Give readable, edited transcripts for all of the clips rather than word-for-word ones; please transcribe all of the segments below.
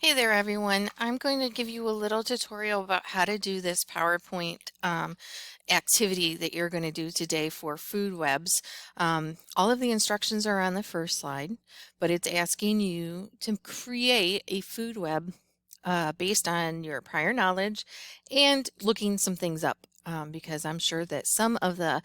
Hey there, everyone. I'm going to give you a little tutorial about how to do this PowerPoint activity that you're going to do today for food webs. All of the instructions are on the first slide, but it's asking you to create a food web based on your prior knowledge and looking some things up. Because I'm sure that some of the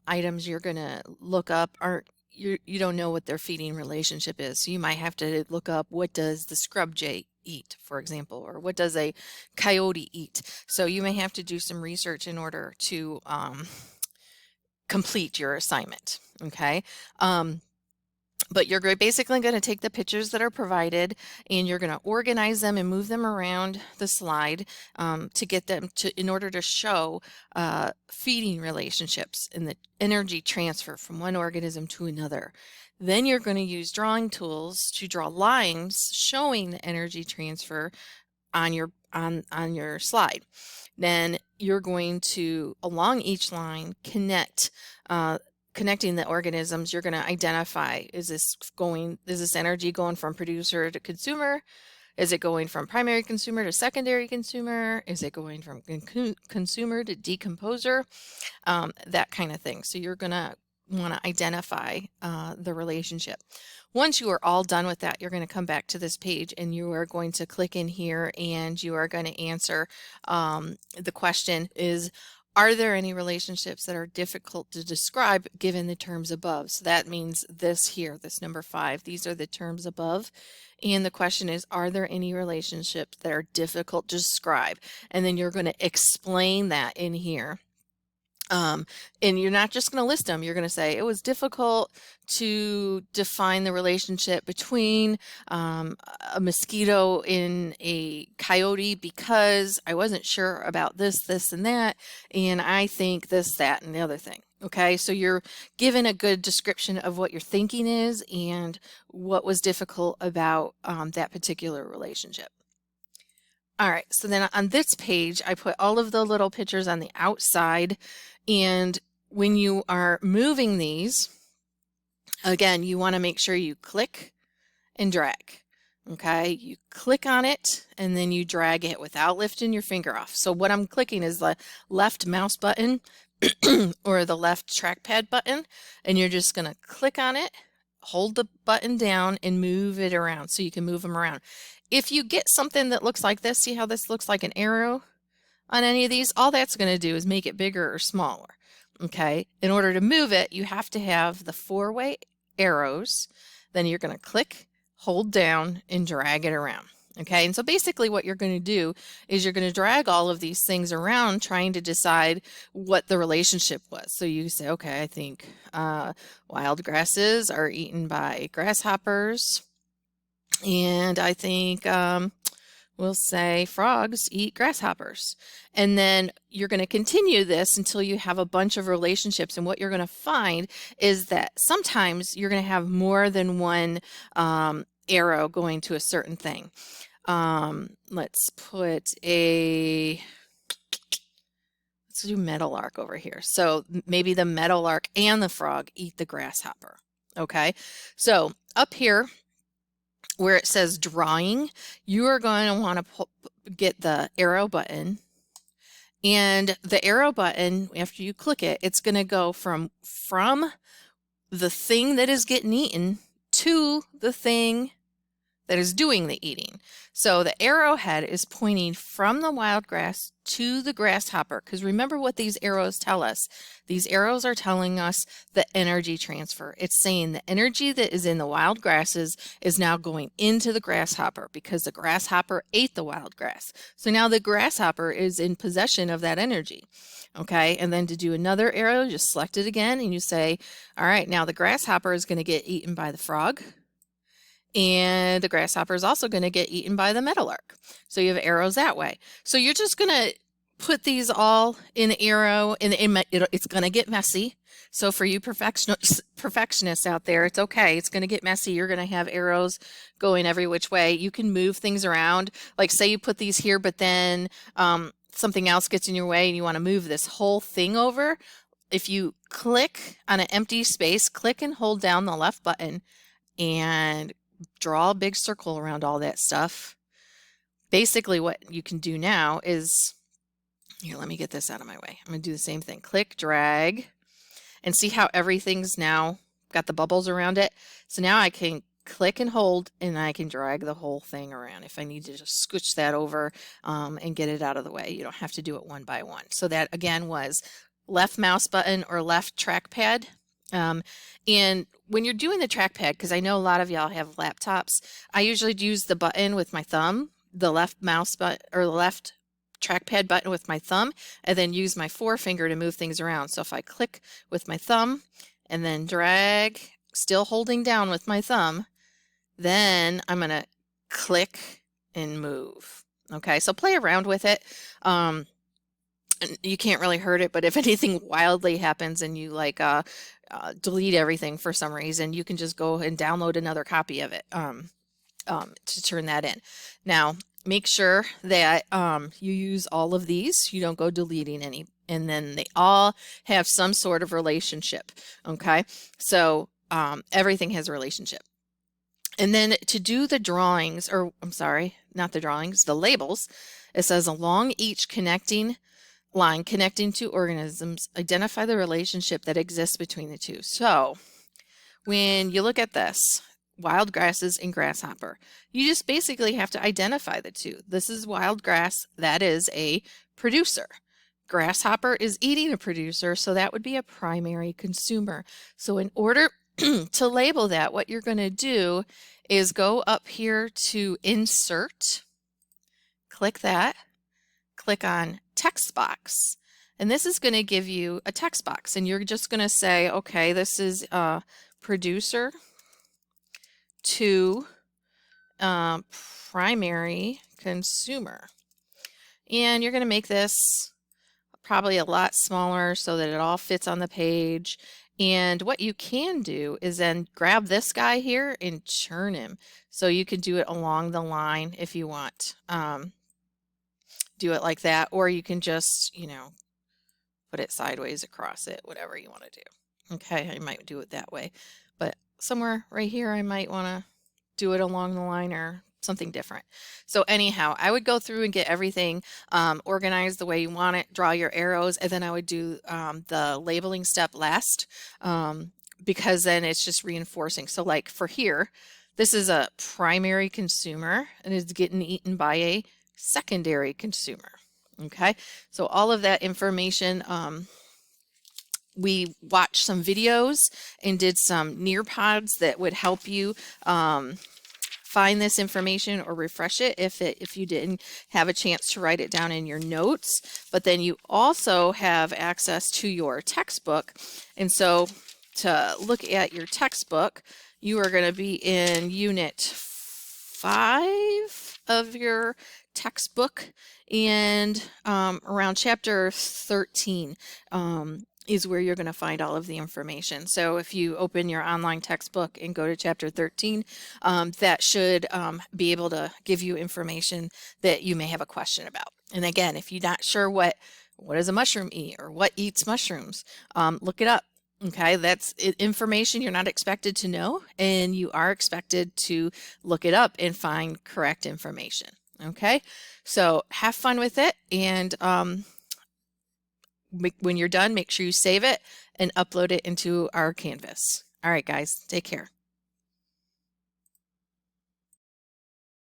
items you're going to look up aren't you don't know what their feeding relationship is. So you might have to look up, what does the scrub jay eat, for example, or what does a coyote eat? So you may have to do some research in order to complete your assignment. Okay. But you're basically going to take the pictures that are provided and you're going to organize them and move them around the slide to get them to, in order to show feeding relationships and the energy transfer from one organism to another. Then you're going to use drawing tools to draw lines showing the energy transfer on your slide. Then you're going to, along each line, connecting the organisms. You're going to identify, is this energy going from producer to consumer? Is it going from primary consumer to secondary consumer? Is it going from consumer to decomposer? That kind of thing. So you're going to want to identify the relationship. Once you are all done with that, you're going to come back to this page and you are going to click in here and you are going to answer the question is, are there any relationships that are difficult to describe given the terms above? So that means this here, this number 5. These are the terms above. And the question is, are there any relationships that are difficult to describe? And then you're going to explain that in here. And you're not just going to list them. You're going to say it was difficult to define the relationship between a mosquito and a coyote because I wasn't sure about this, this, and that. And I think this, that, and the other thing. Okay, so you're given a good description of what your thinking is and what was difficult about that particular relationship. All right, so then on this page, I put all of the little pictures on the outside. And when you are moving these, again, you want to make sure you click and drag. Okay, you click on it and then you drag it without lifting your finger off. So what I'm clicking is the left mouse button or the left trackpad button, and you're just going to click on it, hold the button down, and move it around so you can move them around. If you get something that looks like this, see how this looks like an arrow on any of these? All that's going to do is make it bigger or smaller. Okay, in order to move it, you have to have the 4-way arrows. Then you're going to click, hold down, and drag it around. Okay, and so basically what you're going to do is you're going to drag all of these things around trying to decide what the relationship was. So you say, okay, I think wild grasses are eaten by grasshoppers, and I think we'll say frogs eat grasshoppers. And then you're going to continue this until you have a bunch of relationships. And what you're going to find is that sometimes you're going to have more than one arrow going to a certain thing. Let's do meadowlark over here. So maybe the meadowlark and the frog eat the grasshopper. Okay, so up here where it says drawing, you are going to want to get the arrow button, and the arrow button, after you click it, it's going to go from the thing that is getting eaten to the thing that is doing the eating. So the arrowhead is pointing from the wild grass to the grasshopper, because remember what these arrows tell us. These arrows are telling us the energy transfer. It's saying the energy that is in the wild grasses is now going into the grasshopper because the grasshopper ate the wild grass. So now the grasshopper is in possession of that energy. Okay, and then to do another arrow, just select it again and you say, all right, now the grasshopper is going to get eaten by the frog. And the grasshopper is also going to get eaten by the meadowlark. So you have arrows that way. So you're just going to put these all in the arrow, and it's going to get messy. So for you perfectionists out there, it's okay. It's going to get messy. You're going to have arrows going every which way. You can move things around. Like say you put these here, but then something else gets in your way and you want to move this whole thing over. If you click on an empty space, click and hold down the left button and draw a big circle around all that stuff. basically what you can do now is, here, let me get this out of my way. I'm going to do the same thing. Click, drag, and see how everything's now got the bubbles around it. So now I can click and hold, and I can drag the whole thing around if I need to just scooch that over and get it out of the way. You don't have to do it one by one. So that again was left mouse button or left trackpad. And when you're doing the trackpad, because I know a lot of y'all have laptops, I usually use the button with my thumb, the left mouse button or the left trackpad button with my thumb, and then use my forefinger to move things around. So if I click with my thumb and then drag, still holding down with my thumb, then I'm going to click and move. Okay, so play around with it. You can't really hurt it, but if anything wildly happens and you like delete everything for some reason, you can just go and download another copy of it to turn that in. Now, make sure that you use all of these. You don't go deleting any, and then they all have some sort of relationship. Okay, so everything has a relationship. And then to do the drawings, or I'm sorry, not the drawings, the labels, it says along each connecting line connecting two organisms, identify the relationship that exists between the two. So when you look at this, wild grasses and grasshopper, you just basically have to identify the two. This is wild grass, that is a producer. Grasshopper is eating a producer, so that would be a primary consumer. So in order to label that, what you're going to do is go up here to insert, click that, click on text box, and this is going to give you a text box, and you're just going to say, okay, this is producer to primary consumer, and you're going to make this probably a lot smaller so that it all fits on the page. And what you can do is then grab this guy here and churn him. So you can do it along the line if you want. Do it like that, or you can just, you know, put it sideways across it, whatever you want to do. Okay, I might do it that way. But somewhere right here, I might want to do it along the line or something different. So anyhow, I would go through and get everything organized the way you want it, draw your arrows, and then I would do the labeling step last because then it's just reinforcing. So like for here, this is a primary consumer and it's getting eaten by a secondary consumer. Okay, so all of that information, we watched some videos and did some Nearpods that would help you find this information or refresh it if you didn't have a chance to write it down in your notes. But then you also have access to your textbook. And so to look at your textbook, you are going to be in Unit 5 of your textbook, and around Chapter 13 is where you're going to find all of the information. So if you open your online textbook and go to Chapter 13, that should be able to give you information that you may have a question about. And again, if you're not sure what does a mushroom eat or what eats mushrooms, look it up. Okay, that's information you're not expected to know, and you are expected to look it up and find correct information. Okay, so have fun with it, and when you're done, make sure you save it and upload it into our Canvas. All right, guys, take care.